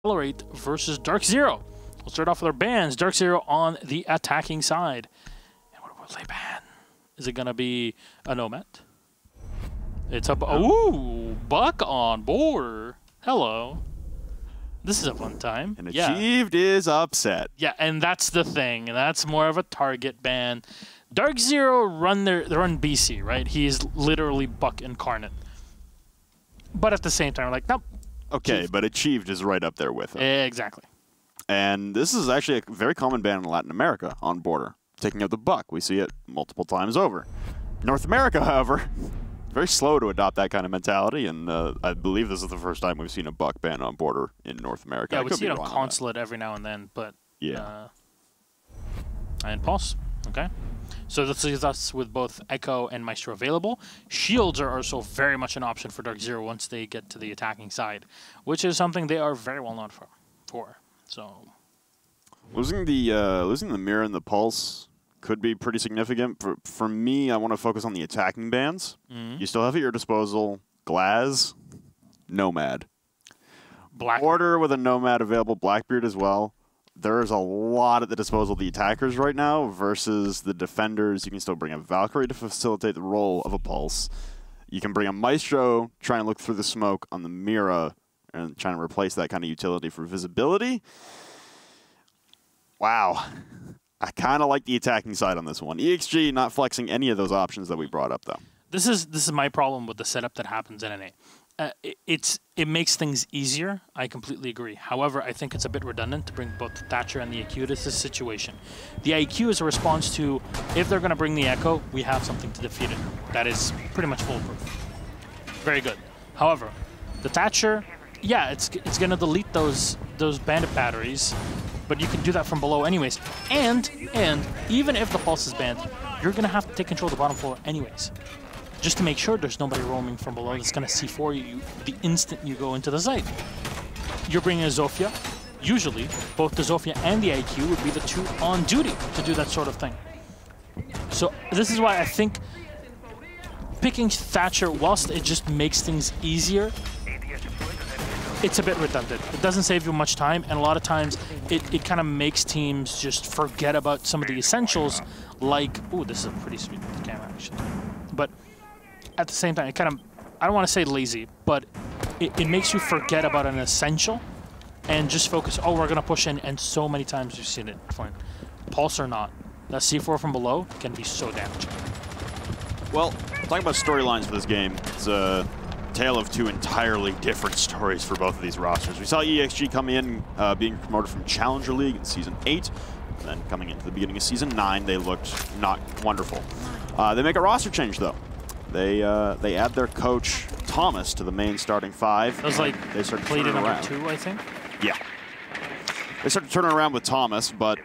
Excelerate versus DarkZero. We'll start off with our bans. DarkZero on the attacking side. And what will they ban? Is it going to be a Nomad? It's a... Ooh! Buck on board. Hello. This is a fun time. And Achieved is upset. Yeah, and that's the thing. That's more of a target ban. DarkZero run BC, right? He's literally Buck incarnate. But at the same time, we're like, nope. Okay, Achieved. but Achieved is right up there with him. Exactly. And this is actually a very common ban in Latin America on border, taking out the Buck. We see it multiple times over. North America, however, very slow to adopt that kind of mentality, and I believe this is the first time we've seen a Buck ban on border in North America. Yeah, we see it on Consulate every now and then, but... Yeah. And Pulse, okay. So this leaves us with both Echo and Maestro available. Shields are also very much an option for DarkZero once they get to the attacking side, which is something they are very well known for. So losing the mirror and the pulse could be pretty significant. For me, I want to focus on the attacking bans. You still have at your disposal Glaz, Nomad. Border with a Nomad available, Blackbeard as well. There's a lot at the disposal of the attackers right now versus the defenders. You can still bring a Valkyrie to facilitate the role of a Pulse. You can bring a Maestro, try and look through the smoke on the Mira, and try and replace that kind of utility for visibility. Wow. I kind of like the attacking side on this one. ExG not flexing any of those options that we brought up, though. This is my problem with the setup that happens in NA. It makes things easier. I completely agree. However, I think it's a bit redundant to bring both the Thatcher and the IQ to this situation. The IQ is a response to, if they're going to bring the Echo, we have something to defeat it. That is pretty much foolproof. Very good. However, the Thatcher, yeah, it's going to delete those bandit batteries, but you can do that from below anyways. And even if the Pulse is banned, you're going to have to take control of the bottom floor anyways, just to make sure there's nobody roaming from below that's going to C4 you the instant you go into the site. You're bringing a Zofia. Usually, both the Zofia and the IQ would be the two on duty to do that sort of thing. So this is why I think picking Thatcher, whilst it just makes things easier, it's a bit redundant. It doesn't save you much time, and a lot of times it kind of makes teams just forget about some of the essentials, like, ooh, this is a pretty sweet camera actually. But at the same time, it kind of, I don't want to say lazy, but it makes you forget about an essential and just focus, oh, we're going to push in, and so many times you've seen it. Fine. Pulse or not, that C4 from below can be so damaging. Well, talking about storylines for this game, it's a tale of two entirely different stories for both of these rosters. We saw ExG come in, being promoted from Challenger League in Season 8, and then coming into the beginning of Season 9, they looked not wonderful. They make a roster change, though. They add their coach, Thomas, to the main starting five. That was like they start played in around. #2, I think? Yeah. They started turning around with Thomas, but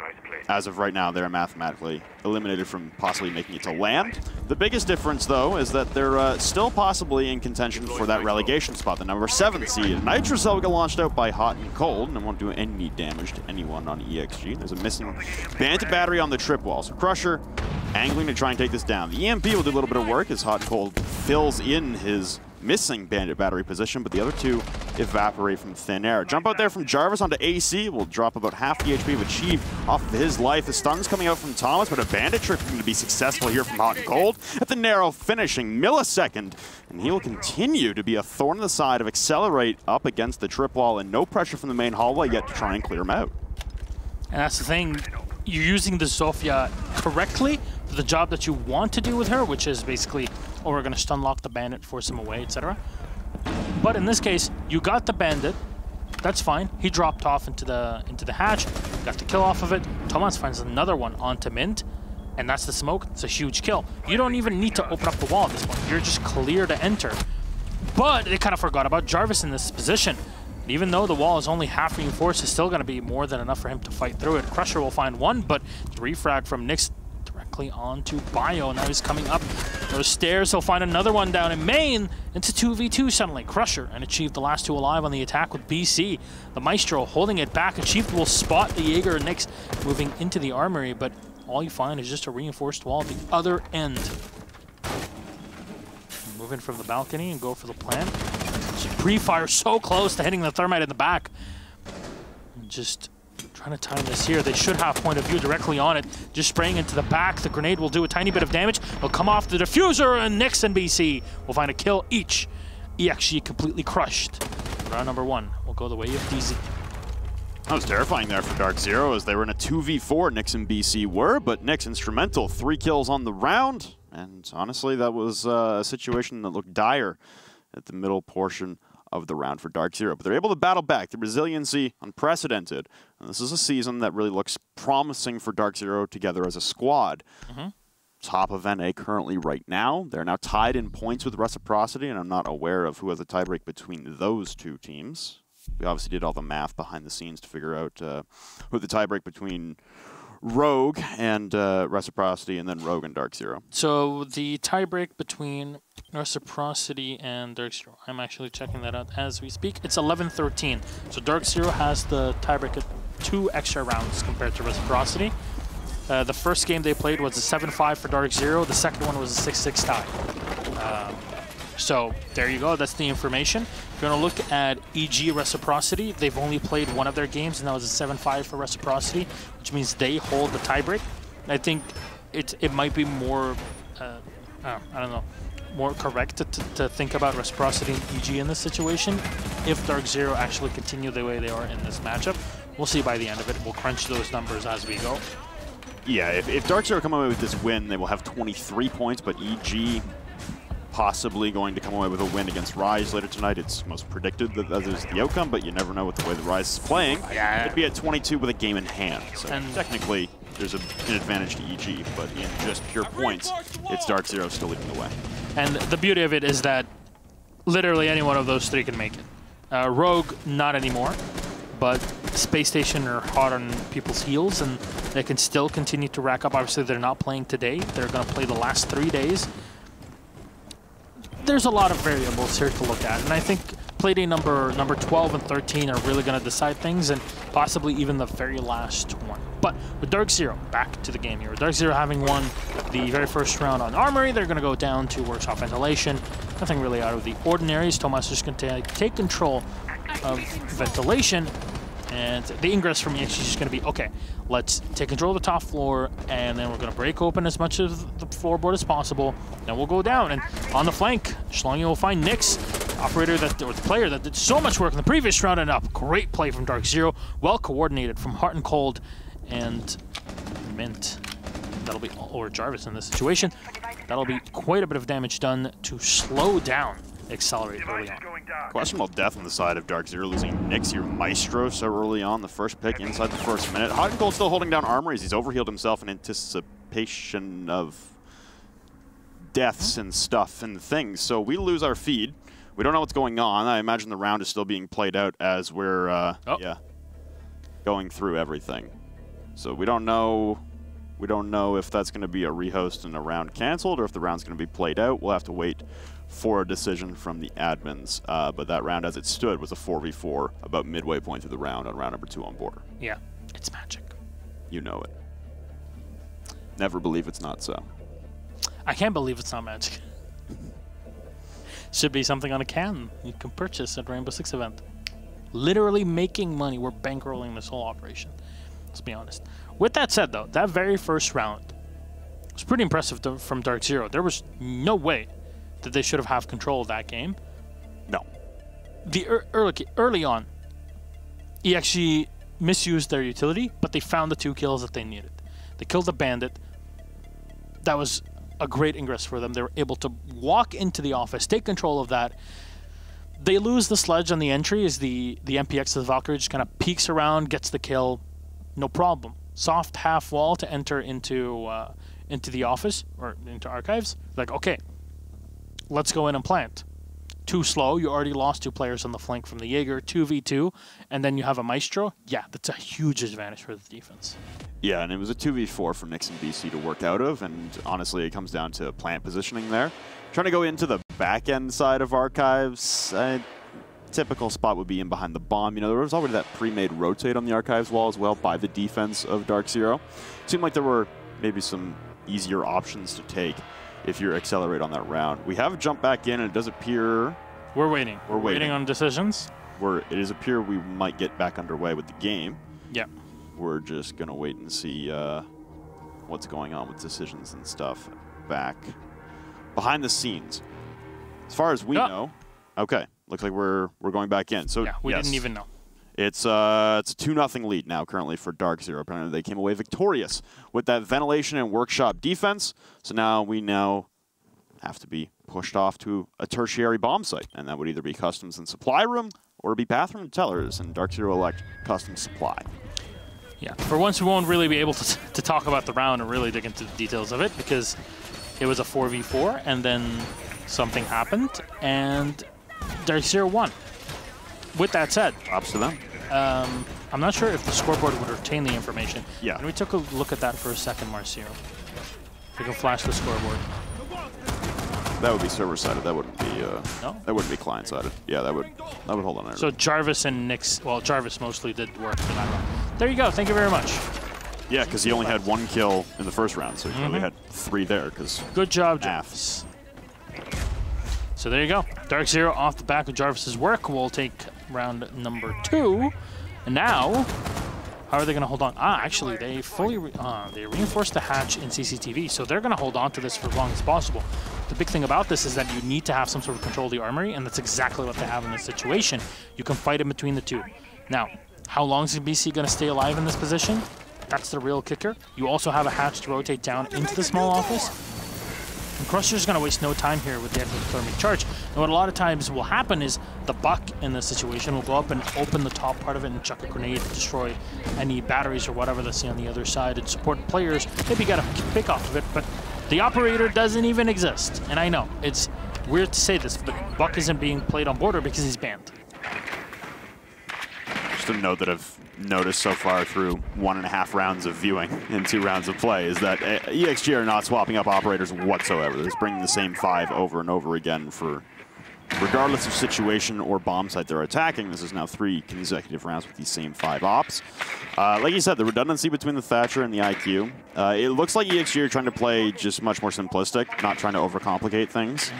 as of right now, they're mathematically eliminated from possibly making it to land. The biggest difference, though, is that they're still possibly in contention for that relegation spot, the number 7 seed. Nitrocell got launched out by Hot and Cold, and won't do any damage to anyone on ExG. There's a missing bandit battery on the trip wall, so Crusher angling to try and take this down. The EMP will do a little bit of work as Hot and Cold fills in his missing bandit battery position, but the other two evaporate from thin air. Jump out there from Jarvis onto AC will drop about half the HP of Achieved off of his life. The stun's coming out from Thomas, but a bandit trip is going to be successful here from Hot and Cold at the narrow finishing millisecond, and he will continue to be a thorn in the side of Excelerate up against the trip wall, and no pressure from the main hallway yet to try and clear him out. And that's the thing, you're using the Zofia correctly for the job that you want to do with her, which is basically, oh, we're going to stun lock the bandit, force him away, etc. But in this case, you got the bandit. That's fine. He dropped off into the hatch, got the kill off of it. Thomas finds another one onto Mint, and that's the smoke. It's a huge kill. You don't even need to open up the wall at this point. You're just clear to enter. But they kind of forgot about Jarvis in this position. Even though the wall is only half reinforced, it's still going to be more than enough for him to fight through it. Crusher will find one, but the refrag from Nyx directly onto Bio. Now he's coming up those stairs. He'll find another one down in main. Into 2v2 suddenly. Crusher and Achieved the last two alive on the attack with BC. The Maestro holding it back. Achieved will spot the Jaeger and Nyx moving into the armory, but all you find is just a reinforced wall at the other end. Move in from the balcony and go for the plant. Pre-fire so close to hitting the thermite in the back. just trying to time this here. They should have point of view directly on it. Just spraying into the back. The grenade will do a tiny bit of damage. It'll come off the diffuser, and Nyx and BC will find a kill each. ExG completely crushed. Round number 1 will go the way of DZ. That was terrifying there for DarkZero as they were in a 2v4, Nyx and BC were, but Nyx instrumental, 3 kills on the round. And honestly, that was a situation that looked dire at the middle portion of the round for DarkZero. But they're able to battle back. The resiliency, unprecedented. And this is a season that really looks promising for DarkZero together as a squad. Top of NA currently right now. They're now tied in points with Reciprocity, and I'm not aware of who has a tiebreak between those two teams. We obviously did all the math behind the scenes to figure out who the tiebreak between Rogue and Reciprocity, and then Rogue and DarkZero. So the tiebreak between Reciprocity and DarkZero, I'm actually checking that out as we speak. It's 11-13. So DarkZero has the tiebreak at 2 extra rounds compared to Reciprocity. The first game they played was a 7-5 for DarkZero. The second one was a 6-6 tie. So there you go. That's the information. If you're going to look at EG Reciprocity, they've only played one of their games, and that was a 7-5 for Reciprocity, which means they hold the tiebreak. I think it might be more, I don't know, more correct to think about Reciprocity and EG in this situation if DarkZero actually continue the way they are in this matchup. We'll see by the end of it. We'll crunch those numbers as we go. Yeah, if DarkZero come away with this win, they will have 23 points, but EG possibly going to come away with a win against Rise later tonight. It's most predicted that that is the outcome, but you never know with the way the Rise is playing. Yeah. It'd be at 22 with a game in hand. So technically, there's an advantage to EG, but in just pure points, it's DarkZero still leading the way. And the beauty of it is that literally any one of those 3 can make it. Rogue, not anymore, but Space Station are hot on people's heels, and they can still continue to rack up. Obviously, they're not playing today. They're going to play the last 3 days. There's a lot of variables here to look at, and I think playday number 12 and 13 are really going to decide things, and possibly even the very last one. But with DarkZero, back to the game here. With DarkZero having won the very first round on Armory, they're going to go down to Workshop Ventilation. Nothing really out of the ordinary. Tomas is going to take control of Ventilation, and the ingress from ExG is just going to be, okay, let's take control of the top floor, and then we're going to break open as much of the floorboard as possible. Then we'll go down, and on the flank, Schlongi will find Nyx, operator that, or the player that did so much work in the previous round, and up. Great play from DarkZero, well coordinated from Heart and Cold, and Mint. That'll be, or Jarvis in this situation. That'll be quite a bit of damage done to slow down Accelerate early on. Questionable death on the side of DarkZero, losing Nyx, your Maestro, so early on. The first pick inside the first minute. Hot and Cold still holding down Armories. He's overhealed himself in anticipation of deaths and stuff and things. So we lose our feed. We don't know what's going on. I imagine the round is still being played out as we're going through everything. So we don't know. We don't know if that's going to be a rehost and a round canceled, or if the round's going to be played out. We'll have to wait for a decision from the admins. But that round, as it stood, was a 4v4 about midway point through the round on round number 2 on Border. Yeah, it's magic. You know it. Never believe it's not so. I can't believe it's not magic. Should be something on a can you can purchase at Rainbow6 event. Literally making money. We're bankrolling this whole operation. Let's be honest. With that said, though, that very first round was pretty impressive from DarkZero. There was no way that they should have control of that game. No. The early on, ExG misused their utility, but they found the 2 kills that they needed. They killed the bandit. That was a great ingress for them. They were able to walk into the office, take control of that. They lose the sledge on the entry as the MPX of the Valkyrie just kind of peeks around, gets the kill. No problem. Soft half wall to enter into the office or into archives. Like, okay, let's go in and plant. Too slow. You already lost 2 players on the flank from the Jaeger, 2v2, and then you have a Maestro. Yeah, that's a huge advantage for the defense. Yeah, and it was a 2v4 for Nyx and BC to work out of, and honestly, it comes down to plant positioning there. Trying to go into the back end side of archives. Typical spot would be in behind the bomb. You know, there was already that pre-made rotate on the archives wall as well by the defense of DarkZero. Seemed like there were maybe some easier options to take if you're Accelerate on that round. We have jumped back in, and it does appear... We're waiting. We're waiting on decisions. it is appear we might get back underway with the game. Yeah. We're just going to wait and see what's going on with decisions and stuff back behind the scenes. As far as we know, okay, looks like we're going back in. So yeah, we didn't even know. It's a 2-0 lead now currently for DarkZero. Apparently they came away victorious with that ventilation and workshop defense. So now we have to be pushed off to a tertiary bomb site, and that would either be customs and supply room or be bathroom tellers, and DarkZero elect custom supply. Yeah, for once we won't really be able to talk about the round and really dig into the details of it, because it was a 4v4 and then something happened and DarkZero won. With that said, props to them. I'm not sure if the scoreboard would retain the information. Yeah. And we took a look at that for a second, Marcio. If we can flash the scoreboard. That would be server-sided. That wouldn't be. No? That wouldn't be client-sided. Yeah, that would hold on. So Jarvis and Nix. Well, Jarvis mostly did work for that round. There you go. Thank you very much. Yeah, because he only had 1 kill in the first round, so he only had 3 there. Good job, Jarvis. So there you go. DarkZero off the back of Jarvis's work will take round number 2. And now, how are they going to hold on? Actually, they fully they reinforced the hatch in CCTV, so they're going to hold on to this for as long as possible. The big thing about this is that you need to have some sort of control of the armory, and that's exactly what they have in this situation. You can fight in between the two. Now, how long is BC going to stay alive in this position? That's the real kicker. You also have a hatch to rotate down into the small office. And Crusher's going to waste no time here with the ectothermic charge. And what a lot of times will happen is the Buck in this situation will go up and open the top part of it and chuck a grenade to destroy any batteries or whatever that's on the other side and support players. Maybe get a pick off of it, but the operator doesn't even exist. And I know, it's weird to say this, but Buck isn't being played on border because he's banned. Just a note that I've noticed so far through 1.5 rounds of viewing and 2 rounds of play is that ExG are not swapping up operators whatsoever. They're just bringing the same 5 over and over again for, regardless of situation or bomb site they're attacking. This is now 3 consecutive rounds with these same 5 ops. Like you said, the redundancy between the Thatcher and the IQ. It looks like ExG are trying to play just much more simplistic, not trying to overcomplicate things.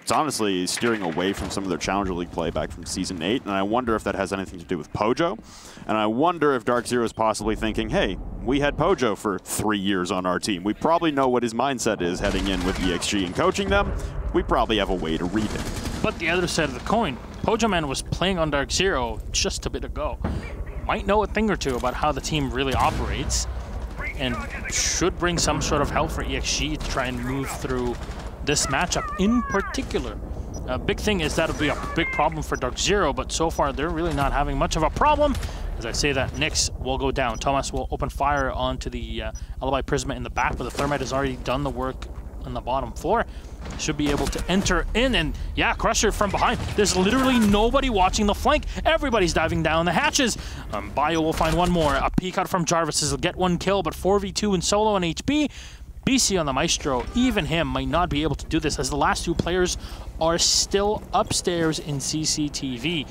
It's honestly steering away from some of their Challenger League play back from Season 8, and I wonder if that has anything to do with Pojo. And I wonder if DarkZero is possibly thinking, hey, we had Pojo for 3 years on our team. We probably know what his mindset is heading in with ExG and coaching them. We probably have a way to read it. But the other side of the coin, Pojo Man was playing on DarkZero just a bit ago. Might know a thing or two about how the team really operates, and should bring some sort of help for ExG to try and move through this matchup in particular. A big thing is that'll be a big problem for DarkZero, but so far they're really not having much of a problem. As I say that, Nix will go down. Thomas will open fire onto the Alibi Prisma in the back, but the Thermite has already done the work on the bottom floor. Should be able to enter in, and yeah, Crusher from behind. There's literally nobody watching the flank. Everybody's diving down the hatches. Bio will find one more. A peek out from Jarvis will get 1 kill, but 4v2 in solo and HB. BC on the Maestro, even him might not be able to do this as the last 2 players are still upstairs in CCTV.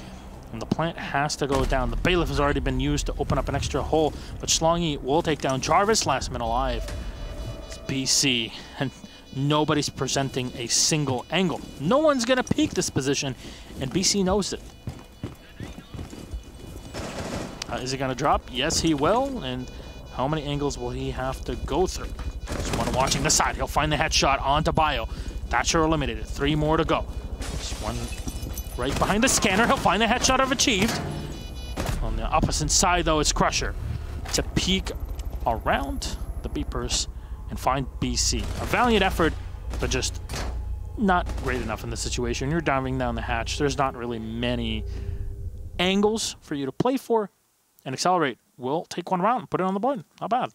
And the plant has to go down. The Bailiff has already been used to open up an extra hole, but Schlongy will take down Jarvis, last man alive. It's BC, and nobody's presenting a single angle. No one's gonna peek this position, and BC knows it. Is he gonna drop? Yes, he will, and how many angles will he have to go through? There's one watching the side. He'll find the headshot onto Bio. Thatcher eliminated. 3 more to go. There's one right behind the scanner. He'll find the headshot of Achieved. On the opposite side, though, it's Crusher to peek around the beepers and find BC. A valiant effort, but just not great enough in this situation. You're diving down the hatch. There's not really many angles for you to play for. And Accelerate will take 1 round and put it on the board. Not bad.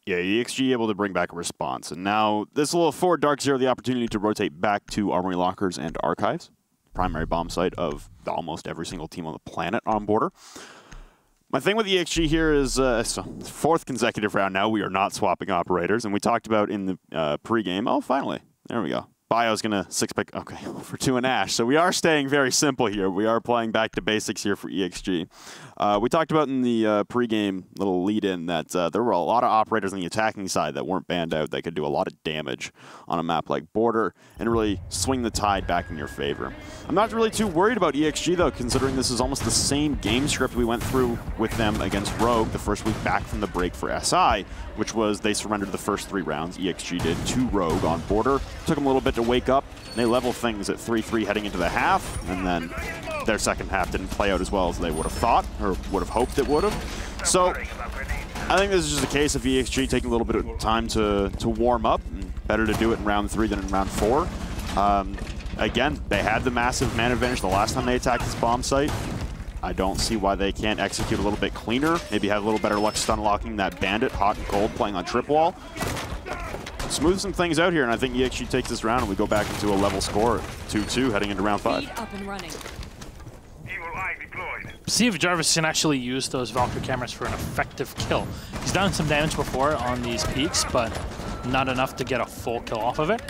Yeah, ExG able to bring back a response. And now this will afford DarkZero the opportunity to rotate back to Armory Lockers and Archives, primary bomb site of almost every single team on the planet on border. My thing with ExG here is, so 4th consecutive round now, we are not swapping operators. And we talked about in the pregame, oh, finally, there we go. Bio's going to 6-pick, okay, for 2 and Ash. So we are staying very simple here. We are playing back to basics here for ExG. We talked about in the pregame little lead-in that there were a lot of operators on the attacking side that weren't banned out that could do a lot of damage on a map like Border and really swing the tide back in your favor. I'm not really too worried about ExG, though, considering this is almost the same game script we went through with them against Rogue the first week back from the break for SI, which was they surrendered the first 3 rounds. ExG did to Rogue on Border. Took them a little bit to wake up. They level things at 3-3 heading into the half, and then their second half didn't play out as well as they would have thought or would have hoped it would have. So I think this is just a case of ExG taking a little bit of time to warm up. And better to do it in round 3 than in round 4. Again, they had the massive man advantage the last time they attacked this bomb site. I don't see why they can't execute a little bit cleaner. Maybe have a little better luck stun locking that Bandit, hot and cold, playing on trip wall. Smooth some things out here, and I think ExG takes this round and we go back into a level score, 2-2, heading into round 5. Up and running. See if Jarvis can actually use those Valkyrie cameras for an effective kill. He's done some damage before on these peaks, but not enough to get a full kill off of it.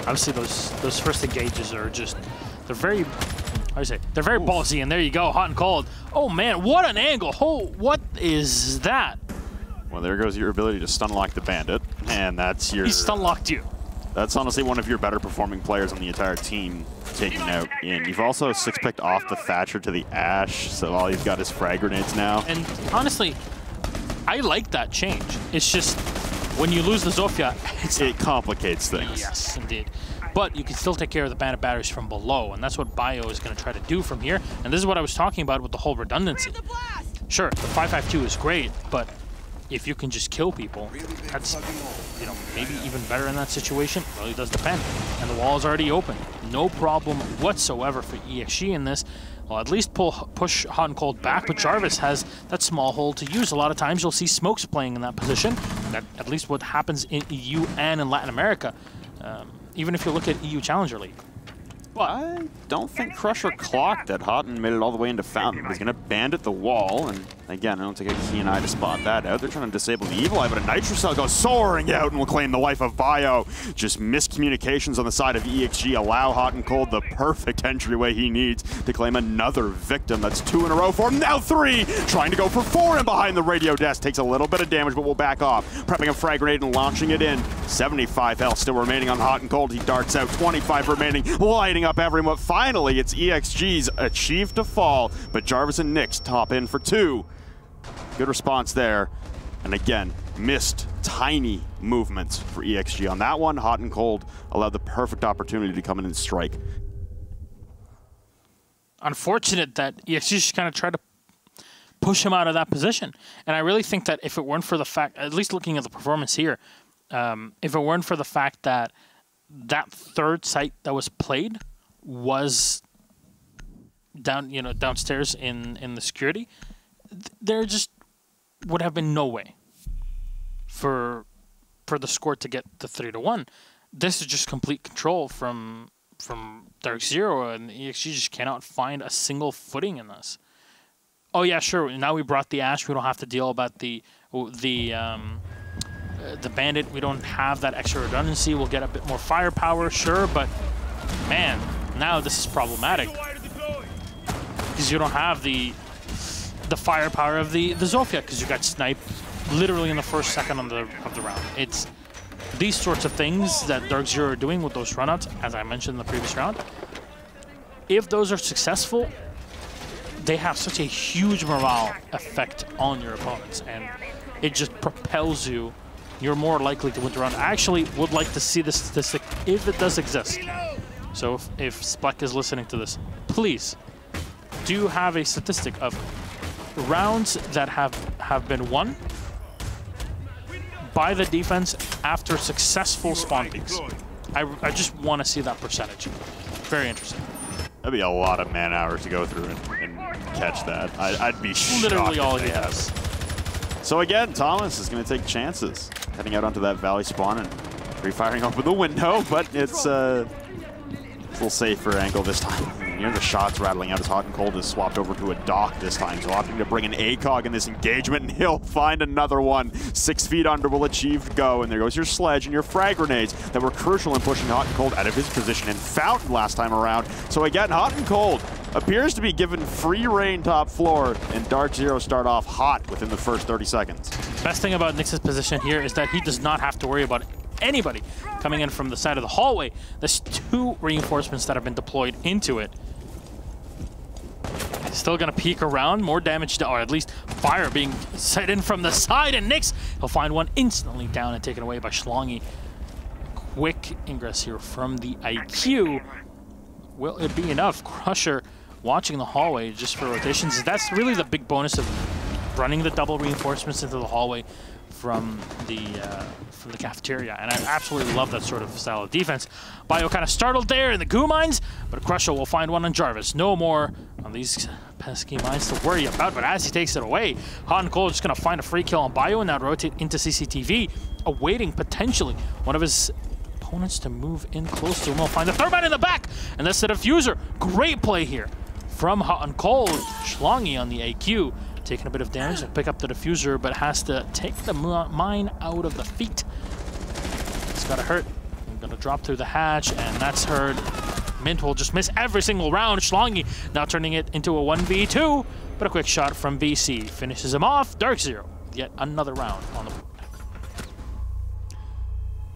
Obviously, those first engages are just, they're very, how do you say, they're very ballsy, and there you go, hot and cold. Oh man, what an angle. Oh, what is that? Well, there goes your ability to stun lock the Bandit, and that's your... He stun locked you. That's honestly one of your better performing players on the entire team taking out in. You've also 6-picked off the Thatcher to the Ash, so all you've got is frag grenades now. And honestly, I like that change. It's just, when you lose the Zofia, it complicates things. Yes, indeed. But you can still take care of the Bandit batteries from below, and that's what Bio is going to try to do from here. And this is what I was talking about with the whole redundancy. Sure, the 5.52 is great, but if you can just kill people, that's, you know, maybe even better in that situation. It really does depend. And the wall is already open. No problem whatsoever for ExG in this. Well, at least push hot and cold back, but Jarvis has that small hole to use. A lot of times you'll see Smokes playing in that position. That at least what happens in EU and in Latin America. Even if you look at EU Challenger League. Well, I don't think Crusher clocked that hot and made it all the way into Fountain. He's going to bandit the wall, and again, I don't take a keen eye to spot that out. They're trying to disable the Evil Eye, but a Nitro Cell goes soaring out and will claim the life of Bio. Just miscommunications on the side of ExG allow hot and cold the perfect entryway he needs to claim another victim. That's 2 in a row for him, now 3! Trying to go for 4 and behind the radio desk. Takes a little bit of damage, but will back off. Prepping a frag grenade and launching it in. 75 health still remaining on hot and cold. He darts out, 25 remaining, lighting up everyone. Finally, it's ExG's achieved to fall, but Jarvis and Nyx top in for 2. Good response there. And again, missed tiny movements for ExG. On that one, hot and cold allowed the perfect opportunity to come in and strike. Unfortunate that ExG just kind of tried to push him out of that position. And I really think that if it weren't for the fact, at least looking at the performance here, if it weren't for the fact that that third site that was played was downstairs in the security, there just would have been no way for the score to get to 3-1. This is just complete control from DarkZero, and ExG just cannot find a single footing in this. Oh yeah, sure. Now we brought the Ash. We don't have to deal about the Bandit. We don't have that extra redundancy. We'll get a bit more firepower, sure, but man, now this is problematic because you don't have the firepower of the Zofia because you got sniped literally in the first second of the round. It's these sorts of things that DarkZero are doing with those runouts, as I mentioned in the previous round. If those are successful, they have such a huge morale effect on your opponents, and it just propels you. You're more likely to win the round. I actually would like to see this statistic if it does exist. So if Spleck is listening to this, please do have a statistic of rounds that have been won by the defense after successful spawn peaks. I just want to see that percentage. Very interesting. That'd be a lot of man hours to go through and catch that. I'd be shocked. Literally all he has. So again, Thomas is going to take chances, heading out onto that valley spawn and refiring open the window, but it's a little safer angle this time. hear the shots rattling out as Hot and Cold is swapped over to a Doc this time. So opting to bring an ACOG in this engagement, and he'll find another one. 6 feet under will achieve go, and there goes your sledge and your frag grenades that were crucial in pushing Hot and Cold out of his position in Fountain last time around. So again, Hot and Cold appears to be given free reign top floor, and DarkZero start off hot within the first 30 seconds. Best thing about Nyx's position here is that he does not have to worry about anybody coming in from the side of the hallway. There's 2 reinforcements that have been deployed into it. Still gonna peek around, more damage, or at least fire being set in from the side, and Nyx, he'll find one instantly down and taken away by Schlongy. Quick ingress here from the IQ. Will it be enough? Crusher watching the hallway just for rotations. That's really the big bonus of running the double reinforcements into the hallway from the cafeteria, and I absolutely love that sort of style of defense. Bio kind of startled there in the goo mines, but Crusher will find one on Jarvis. No more on these pesky mines to worry about, but as he takes it away, Hot and Cold is just going to find a free kill on Bio and now rotate into CCTV, awaiting potentially one of his opponents to move in close to him. We'll find the Thermite in the back, and that's the diffuser. Great play here from Hot and Cold. Schlongy on the AQ. Taking a bit of damage to pick up the diffuser, but has to take the mine out of the feet. It's gotta hurt. I'm gonna drop through the hatch, and that's hurt. Mint will just miss every single round. Schlongy now turning it into a 1v2, but a quick shot from BC finishes him off. DarkZero, yet another round on the board.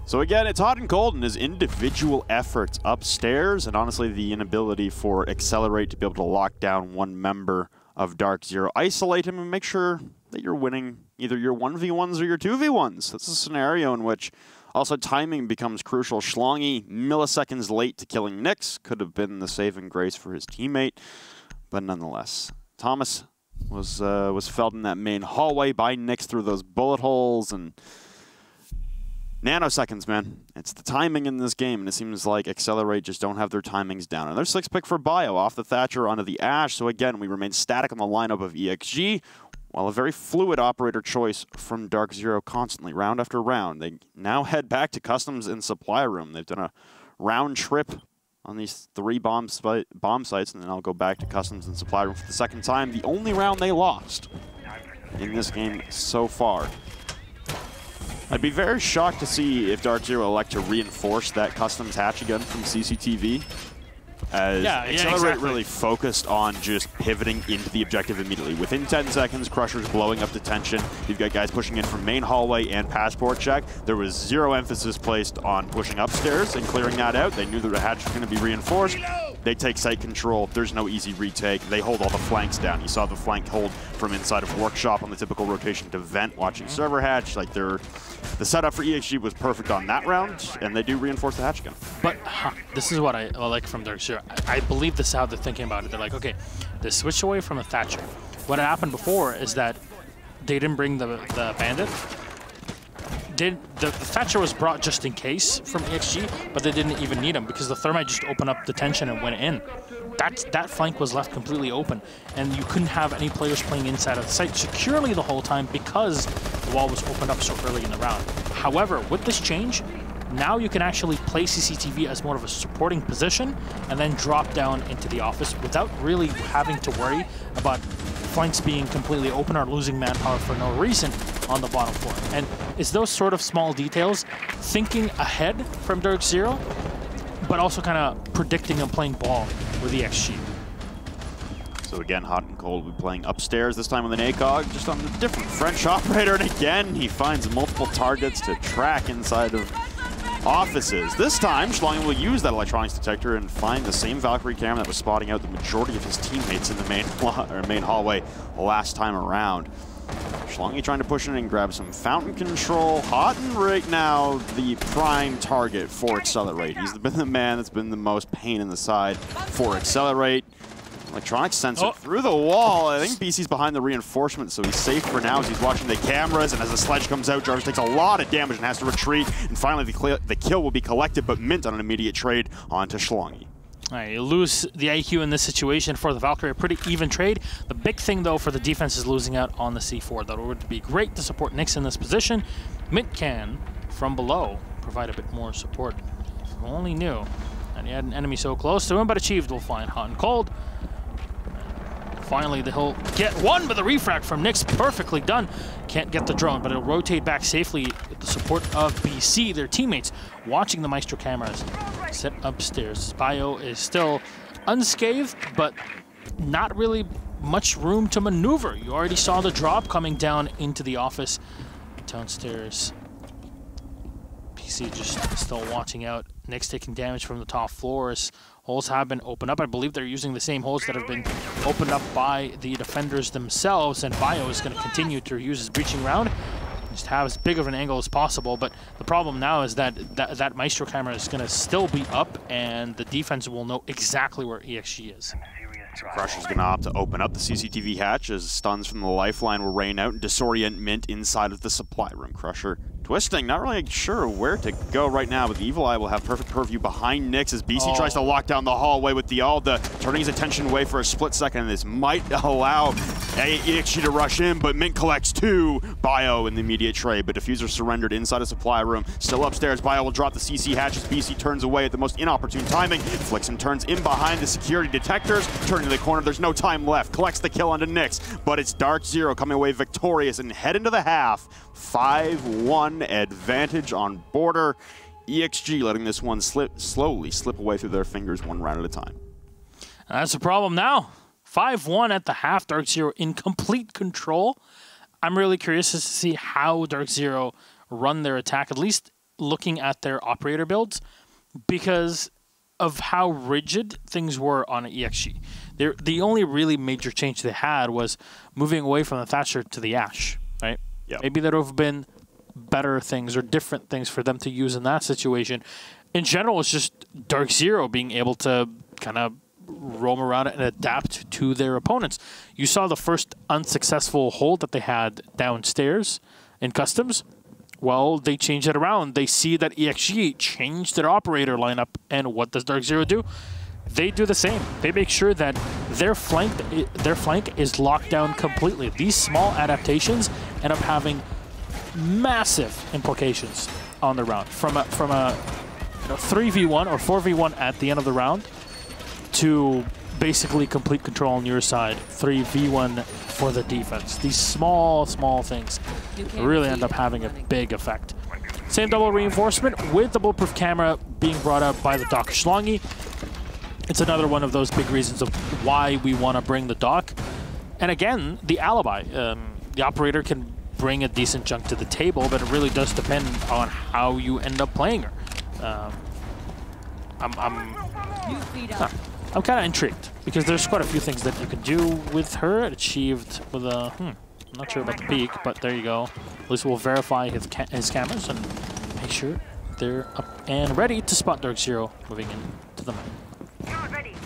So again, it's Hot and Cold and his individual efforts upstairs, and honestly the inability for Excelerate to be able to lock down one member of DarkZero, isolate him, and make sure that you're winning either your 1v1s or your 2v1s. That's a scenario in which also timing becomes crucial. Schlongy, milliseconds late to killing Nyx, could have been the saving grace for his teammate, but nonetheless. Thomas was felled in that main hallway by Nyx through those bullet holes, and nanoseconds, man. It's the timing in this game, and it seems like Excelerate just don't have their timings down. Another 6 pick for Bio off the Thatcher onto the Ash. So again, we remain static on the lineup of ExG, while a very fluid operator choice from DarkZero constantly, round after round. They now head back to Customs and Supply Room. They've done a round trip on these 3 bomb sites, and then I'll go back to Customs and Supply Room for the second time. The only round they lost in this game so far. I'd be very shocked to see if DarkZero elect to reinforce that Customs hatch again from CCTV, as Excelerate really focused on just pivoting into the objective immediately. Within 10 seconds, Crusher's blowing up detention. You've got guys pushing in from main hallway and passport check. There was 0 emphasis placed on pushing upstairs and clearing that out. They knew that the hatch was going to be reinforced. They take site control. There's no easy retake. They hold all the flanks down. You saw the flank hold from inside of Workshop on the typical rotation to vent, watching server hatch. Like the setup for ExG was perfect on that round, and they do reinforce the hatch again. But this is what I like from DarkZero. I believe this is how they're thinking about it. They're like, okay, they switched away from the Thatcher. What happened before is that they didn't bring the Bandit. The Thatcher was brought just in case from ExG, but they didn't even need him because the Thermite just opened up detention and went in. That flank was left completely open, and you couldn't have any players playing inside of the site securely the whole time because the wall was opened up so early in the round. However, with this change, now you can actually play CCTV as more of a supporting position and then drop down into the office without really having to worry about flanks being completely open or losing manpower for no reason on the bottom floor. And it's those sort of small details, thinking ahead from DarkZero, but also kind of predicting and playing ball with the ExG. So again, Hot and Cold will be playing upstairs, this time with an ACOG, just on a different French operator, and again, he finds multiple targets to track inside of offices. This time, Schlongy will use that electronics detector and find the same Valkyrie camera that was spotting out the majority of his teammates in the main hallway last time around. Schlongy trying to push in and grab some fountain control. Hot and right now the prime target for Excelerate. He's been the man that's been the most pain in the side for Excelerate. Electronic sensor through the wall. I think BC's behind the reinforcement, so he's safe for now as he's watching the cameras. And as the sledge comes out, Jarvis takes a lot of damage and has to retreat. And finally, the kill will be collected, but Mint on an immediate trade onto Schlongy. All right, you lose the IQ in this situation for the Valkyrie, a pretty even trade. The big thing, though, for the defense is losing out on the C4. That would be great to support Nyx in this position. Mint can, from below, provide a bit more support. If you only knew And he had an enemy so close to him, but achieved will find hot and cold. Finally, he'll get one with a refract from Nyx. Perfectly done. Can't get the drone, but it'll rotate back safely with the support of BC. Their teammates watching the Maestro cameras sit upstairs. Bio is still unscathed, but not really much room to maneuver. You already saw the drop coming down into the office downstairs. PC just still watching out. Nyx taking damage from the top floors. Holes have been opened up. I believe they're using the same holes that have been opened up by the defenders themselves, and Bio is going to continue to use his breaching round. Just have as big of an angle as possible, but the problem now is that that Maestro camera is going to still be up, and the defense will know exactly where ExG is. Crusher's going to opt to open up the CCTV hatch as stuns from the lifeline will rain out and disorient Mint inside of the supply room. Crusher twisting, not really sure where to go right now, but the Evil Eye will have perfect purview behind Nyx as BC tries to lock down the hallway with the Alda, turning his attention away for a split second, and this might allow ExG to rush in, but Mint collects two. Bio in the immediate trade, but Diffuser surrendered inside a supply room. Still upstairs, Bio will drop the CC hatch as BC turns away at the most inopportune timing. Flixen turns in behind the security detectors, turning to the corner, there's no time left. Collects the kill onto Nyx, but it's DarkZero coming away victorious and head into the half. 5-1 advantage on border. ExG letting this one slowly slip away through their fingers one round at a time. That's the problem now. 5-1 at the half. DarkZero in complete control. I'm really curious to see how DarkZero run their attack, at least looking at their operator builds, because of how rigid things were on ExG. The only really major change they had was moving away from the Thatcher to the Ash, right? Yep. Maybe there would have been better things or different things for them to use in that situation. In general, it's just DarkZero being able to kind of roam around and adapt to their opponents. You saw the first unsuccessful hold that they had downstairs in Customs. Well, they changed it around. They see that ExG changed their operator lineup, and what does DarkZero do? They do the same. They make sure that their flank is locked down completely. These small adaptations end up having massive implications on the round. From a 3v1 or 4v1 at the end of the round to basically complete control on your side, 3v1 for the defense. These small things really end up having a big effect. Same double reinforcement with the bulletproof camera being brought out by the Doc Schlongi. It's another one of those big reasons of why we want to bring the Doc. And again, the alibi. The operator can bring a decent chunk to the table, but it really does depend on how you end up playing her. I'm kind of intrigued because there's quite a few things that you can do with her. Achieved with a, I'm not sure about the peak, but there you go. At least we'll verify his cameras and make sure they're up and ready to spot DarkZero moving into the map.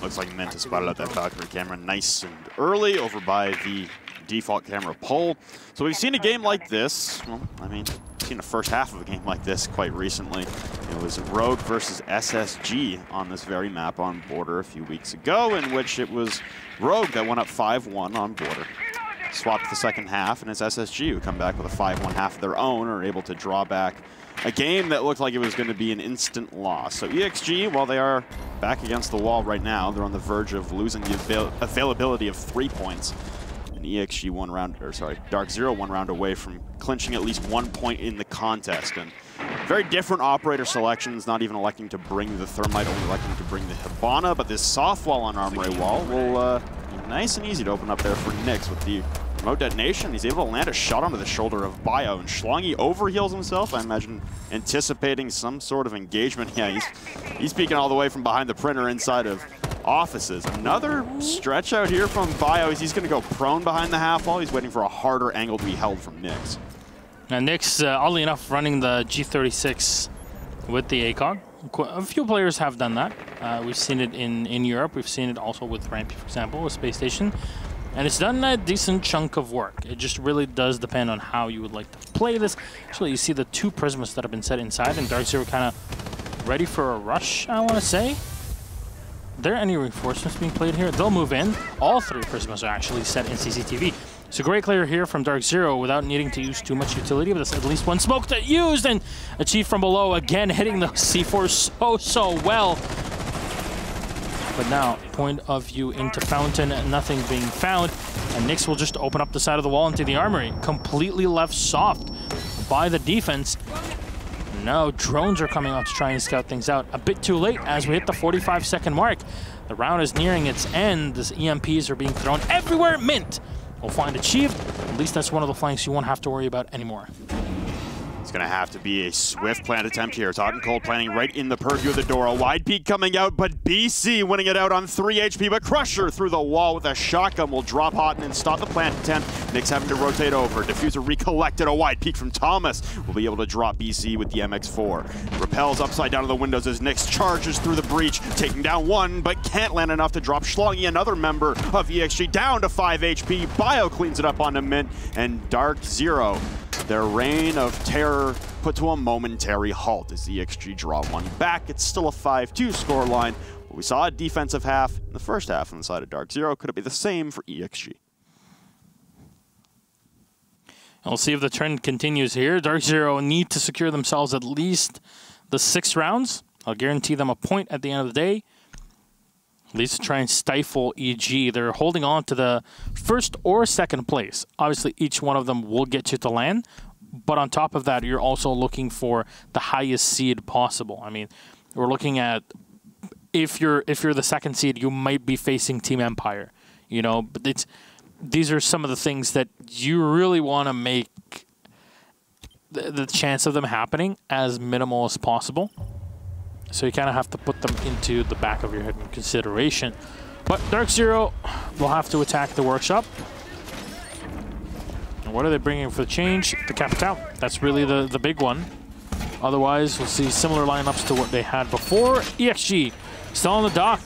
Looks like Mint has spotted out that Valkyrie camera nice and early over by the default camera pole. So we've seen a game like this. Well, I mean, we've seen the first half of a game like this quite recently. It was Rogue versus SSG on this very map on border a few weeks ago, in which it was Rogue that went up 5-1 on border. Swapped the second half, and it's SSG who come back with a 5-1 half of their own, are able to draw back a game that looked like it was going to be an instant loss. So ExG, while they are back against the wall right now, they're on the verge of losing the availability of 3 points. And ExG DarkZero 1 round away from clinching at least 1 point in the contest. And very different operator selections, not even electing to bring the Thermite, only electing to bring the Hibana. But this soft wall on Armory Wall will be nice and easy to open up there for Nyx with the remote detonation. He's able to land a shot onto the shoulder of Bio, and Schlongi overheals himself, I imagine anticipating some sort of engagement. Yeah, he's peeking all the way from behind the printer inside of offices. Another stretch out here from Bio. He's going to go prone behind the half wall. He's waiting for a harder angle to be held from Nyx. And Nyx, oddly enough, running the G36 with the ACOG. A few players have done that. We've seen it in Europe. We've seen it also with Rampy, for example, with Space Station. And it's done a decent chunk of work. It just really does depend on how you would like to play this. Actually, you see the two Prismas that have been set inside, and DarkZero kind of ready for a rush, I want to say. Are there any reinforcements being played here? They'll move in. All three Prismas are actually set in CCTV. So great clear here from DarkZero without needing to use too much utility, but there's at least one smoke that used, and achieved from below, again hitting the C4 so well. But now, point of view into Fountain, nothing being found. And Nyx will just open up the side of the wall into the armory. Completely left soft by the defense. Now drones are coming out to try and scout things out. A bit too late as we hit the 45-second mark. The round is nearing its end. These EMPs are being thrown everywhere. Mint will find achieved. At least that's one of the flanks you won't have to worry about anymore. It's going to have to be a swift plant attempt here. Hot and Cold planting right in the purview of the door. A wide peek coming out, but BC winning it out on 3 HP. But Crusher through the wall with a shotgun will drop Hot and stop the plant attempt. Nyx having to rotate over. Diffuser recollected. A wide peek from Thomas will be able to drop BC with the MX4. Repels upside down to the windows as Nyx charges through the breach, taking down one, but can't land enough to drop Schlongy, another member of ExG, down to 5 HP. Bio cleans it up onto Mint, and DarkZero, their reign of terror put to a momentary halt as ExG draw one back. It's still a 5-2 scoreline. We saw a defensive half in the first half on the side of DarkZero. Could it be the same for ExG? We'll see if the trend continues here. DarkZero need to secure themselves at least the 6 rounds. I'll guarantee them a point at the end of the day. At least to try and stifle EG. They're holding on to the first or second place. Obviously, each one of them will get you to land. But on top of that, you're also looking for the highest seed possible. I mean, we're looking at if you're the second seed, you might be facing Team Empire. You know, but these are some of the things that you really want to make the chance of them happening as minimal as possible. So you kind of have to put them into the back of your head in consideration. But DarkZero will have to attack the workshop. And what are they bringing for the change? The Capital. That's really the big one. Otherwise, we'll see similar lineups to what they had before. ExG still on the dock.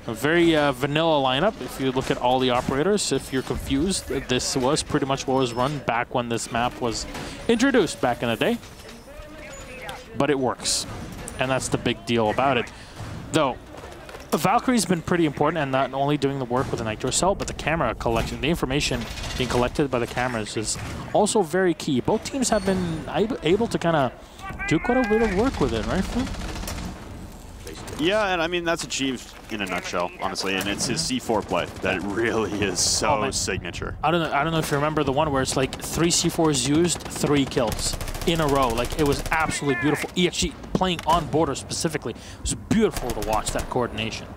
A very vanilla lineup. If you look at all the operators, if you're confused, this was pretty much what was run back when this map was introduced back in the day. But it works. And that's the big deal about it. Though, Valkyrie's been pretty important, and not only doing the work with the Nitro Cell, but the camera collection, the information being collected by the cameras is also very key. Both teams have been able to kind of do quite a bit of work with it, right, Phil? Yeah, and I mean, that's achieved in a nutshell, honestly, and it's his C4 play that really is so signature. I don't know if you remember the one where it's like 3 C4s used, 3 kills in a row. Like, it was absolutely beautiful. ExG playing on border specifically. It was beautiful to watch that coordination.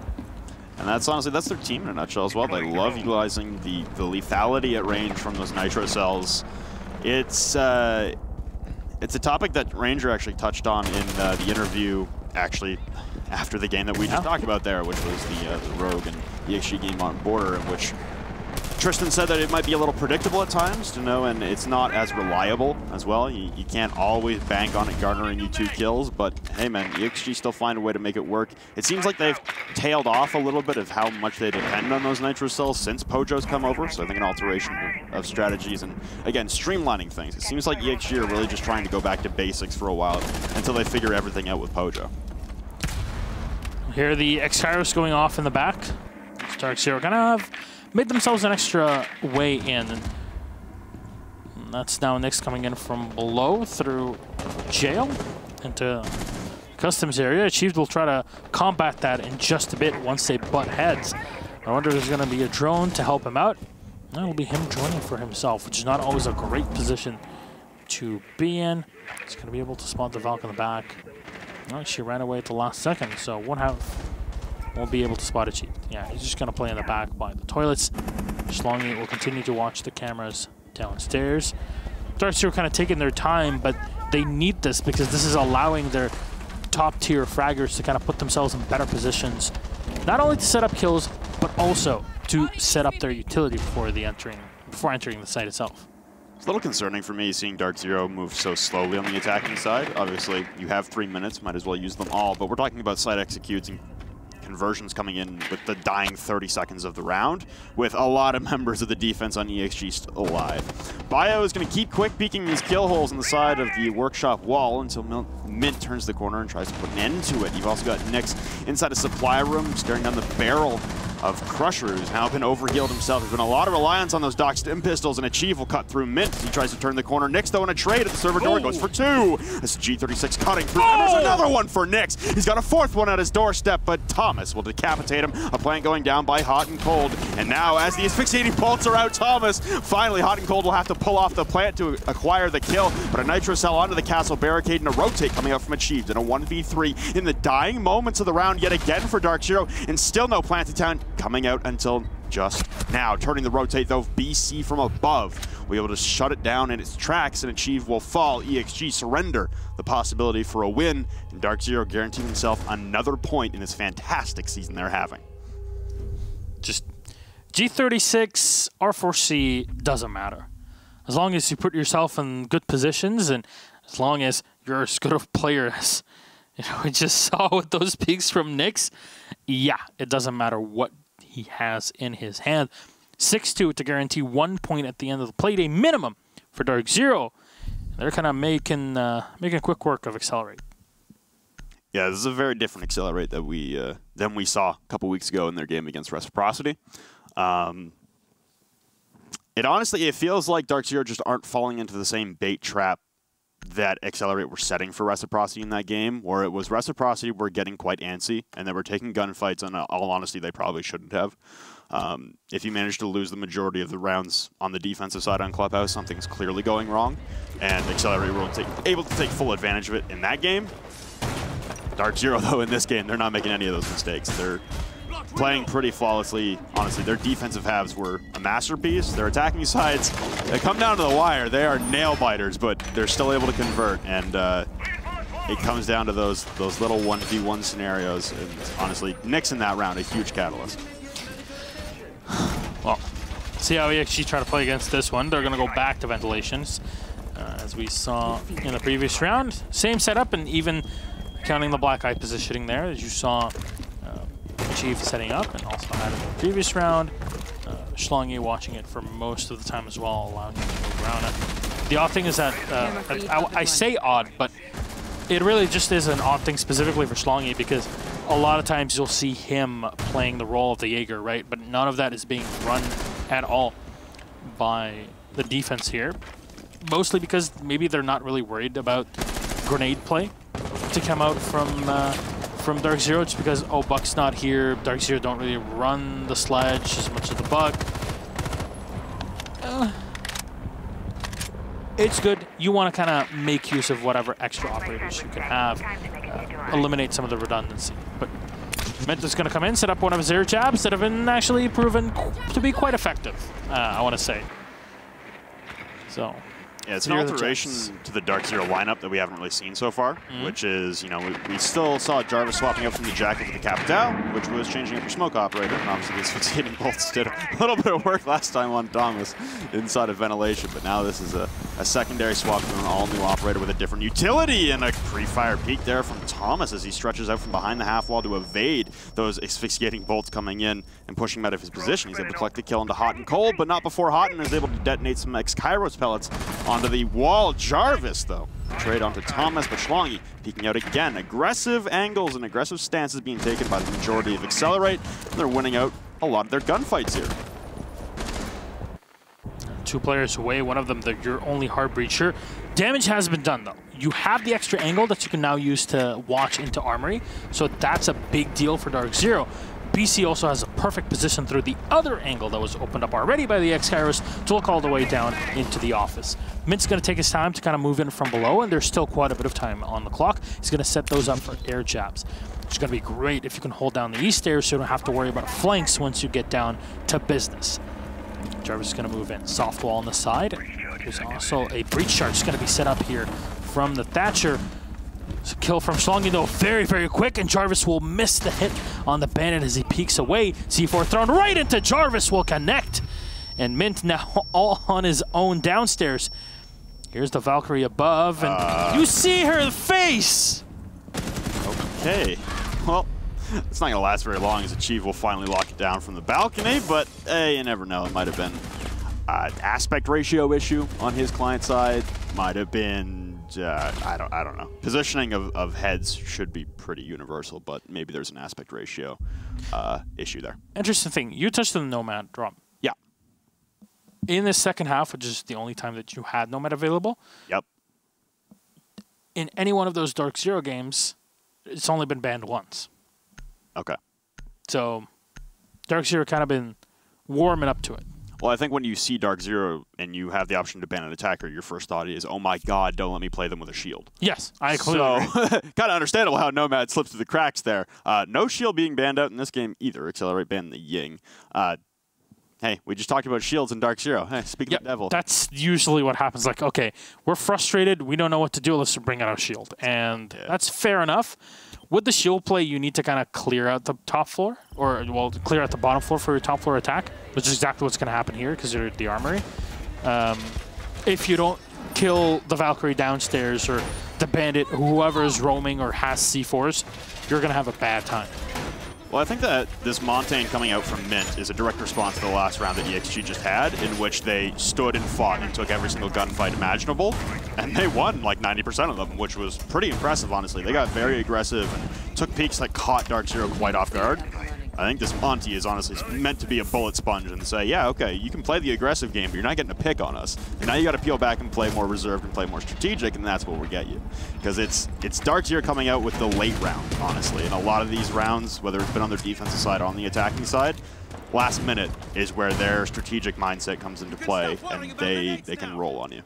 And that's honestly, that's their team in a nutshell as well. They love utilizing the lethality at range from those Nitro Cells. It's a topic that Ranger actually touched on in the interview, actually, after the game that we just talked about there, which was the Rogue and ExG game on border, in which Tristan said that it might be a little predictable at times, to know, and it's not as reliable as well. You can't always bank on it garnering you 2 kills, but hey man, ExG still find a way to make it work. It seems like they've tailed off a little bit of how much they depend on those Nitro Cells since Pojo's come over, so I think an alteration of strategies and, again, streamlining things. It seems like ExG are really just trying to go back to basics for a while until they figure everything out with Pojo. Here the X-Kairos going off in the back. DarkZero kind of have made themselves an extra way in. And that's now Nyx coming in from below through jail into customs area. Achieved will try to combat that in just a bit once they butt heads. I wonder if there's going to be a drone to help him out. That'll be him droning for himself, which is not always a great position to be in. He's going to be able to spot the Valk in the back. Oh, she ran away at the last second, so won't be able to spot Achieved. Yeah, he's just going to play in the back by the toilets. Schlongy will continue to watch the cameras downstairs. DarkZero kind of taking their time, but they need this because this is allowing their top-tier fraggers to kind of put themselves in better positions, not only to set up kills, but also to set up their utility before entering the site itself. It's a little concerning for me seeing DarkZero move so slowly on the attacking side. Obviously, you have 3 minutes, might as well use them all, but we're talking about site executes and conversions coming in with the dying 30 seconds of the round, with a lot of members of the defense on ExG still alive. Bio is going to keep quick peeking these kill holes on the side of the workshop wall until Mint turns the corner and tries to put an end to it. You've also got Nyx inside a supply room, staring down the barrel of Crusher, who's now been overhealed himself. There's been a lot of reliance on those Doc Stim pistols, and Achieve will cut through Mint. He tries to turn the corner. Nyx, though, in a trade at the server door, goes for 2. This G36 cutting through. And there's another one for Nyx. He's got a 4th one at his doorstep, but Thomas will decapitate him. A plant going down by Hot and Cold. And now, as the asphyxiating bolts are out, Thomas, finally, Hot and Cold will have to pull off the plant to acquire the kill. But a Nitro Cell onto the castle barricade and a rotate coming out from Achieved in a 1v3 in the dying moments of the round yet again for DarkZero. And still no plant to town coming out until just now. Turning the rotate, though, BC from above will be able to shut it down in its tracks, and Achieve will fall. ExG surrender the possibility for a win, and DarkZero guaranteeing himself another point in this fantastic season they're having. Just G36, R4C doesn't matter. As long as you put yourself in good positions, and as long as you're as good a player as we just saw with those peaks from Nyx, yeah, it doesn't matter what he has in his hand. 6-2 to guarantee 1 point at the end of the play day minimum for DarkZero. They're kind of making quick work of Accelerate. Yeah, this is a very different Accelerate that than we saw a couple weeks ago in their game against Reciprocity. It feels like DarkZero just aren't falling into the same bait trap that Accelerate were setting for Reciprocity in that game, where it was Reciprocity were getting quite antsy, and they were taking gunfights, and in all honesty, they probably shouldn't have. If you manage to lose the majority of the rounds on the defensive side on Clubhouse, something's clearly going wrong, and Accelerate were able to take full advantage of it in that game. DarkZero, though, in this game, they're not making any of those mistakes. They're playing pretty flawlessly. Honestly, their defensive halves were a masterpiece. Their attacking sides, they come down to the wire. They are nail biters, but they're still able to convert. And it comes down to those little 1v1 scenarios. And honestly, Nyx in that round, a huge catalyst. Well, see how ExG try to play against this one. They're going to go back to ventilations, as we saw in the previous round. Same setup, and even counting the black eye positioning there, as you saw. Chief setting up, and also had in the previous round. Schlongi watching it for most of the time as well, allowing him to move around it. The odd thing is that, I say odd, but it really just is an odd thing specifically for Schlongi, because a lot of times you'll see him playing the role of the Jaeger, right? But none of that is being run at all by the defense here. Mostly because maybe they're not really worried about grenade play to come out from DarkZero, just because, oh, Buck's not here. DarkZero don't really run the sledge as much as the Buck. It's good. You want to kind of make use of whatever extra operators you can have, eliminate some of the redundancy. But Mint is going to come in, set up one of his air jabs that have been actually proven to be quite effective, I want to say. So. Yeah, it's an alteration to the DarkZero lineup that we haven't really seen so far, which is, we still saw Jarvis swapping up from the Jacket to the Capital, which was changing up your smoke operator. And obviously, these asphyxiating bolts did a little bit of work last time on Thomas inside of ventilation, but now this is a secondary swap to an all-new operator with a different utility, and a pre-fire peek there from Thomas as he stretches out from behind the half wall to evade those asphyxiating bolts coming in and pushing him out of his position. He's able to collect the kill into Hot and Cold, but not before Hot and is able to detonate some X-Kairos pellets onto the wall. Jarvis, though, trade onto Thomas, but Schlongi peeking out again. Aggressive angles and aggressive stances being taken by the majority of Accelerate, and they're winning out a lot of their gunfights here. 2 players away, one of them your only hard breacher. Damage has been done, though. You have the extra angle that you can now use to watch into Armory, so that's a big deal for DarkZero. BC also has a perfect position through the other angle that was opened up already by the X-Kairos to look all the way down into the office. Mint's going to take his time to kind of move in from below, and there's still quite a bit of time on the clock. He's going to set those up for air jabs. It's going to be great if you can hold down the east stairs so you don't have to worry about flanks once you get down to business. Jarvis is going to move in. Soft wall on the side. There's also a breach charge going to be set up here from the Thatcher. It's a kill from Schlongi, though, very, very quick, and Jarvis will miss the hit on the Bandit as he peeks away. C4 thrown right into Jarvis will connect. And Mint now all on his own downstairs. Here's the Valkyrie above, and you see her face! Okay. Well, it's not going to last very long as Achieve will finally lock it down from the balcony, but hey, you never know. It might have been an aspect ratio issue on his client side. Might have been I don't know. Positioning of heads should be pretty universal, but maybe there's an aspect ratio issue there. Interesting thing. You touched on the Nomad drop. Yeah. In the second half, which is the only time that you had Nomad available. Yep. In any one of those DarkZero games, it's only been banned once. Okay. So DarkZero kind of been warming up to it. Well, I think when you see DarkZero and you have the option to ban an attacker, your first thought is, oh my god, don't let me play them with a shield. Yes, I clearly agree. Kind of understandable how Nomad slips through the cracks there. No shield being banned out in this game either. Accelerate banned the Ying. Hey, we just talked about shields in DarkZero. Hey, speaking of the devil. That's usually what happens. Like, okay, we're frustrated. We don't know what to do. Let's bring out our shield. And that's fair enough. With the shield play, you need to kind of clear out the top floor, or, well, clear out the bottom floor for your top floor attack, which is exactly what's going to happen here because you're at the armory. If you don't kill the Valkyrie downstairs or the bandit, whoever is roaming or has C4s, you're going to have a bad time. Well, I think that this Montaigne coming out from Mint is a direct response to the last round that ExG just had, in which they stood and fought and took every single gunfight imaginable, and they won like 90% of them, which was pretty impressive, honestly. They got very aggressive and took peaks that caught DarkZero quite off guard. I think this Monty is honestly meant to be a bullet sponge and say, yeah, okay, you can play the aggressive game, but you're not getting a pick on us. And now you got to peel back and play more reserved and play more strategic, and that's what we'll get you. Because it's DarkZero coming out with the late round, honestly. And a lot of these rounds, whether it's been on their defensive side or on the attacking side, last minute is where their strategic mindset comes into play, and they can roll on you.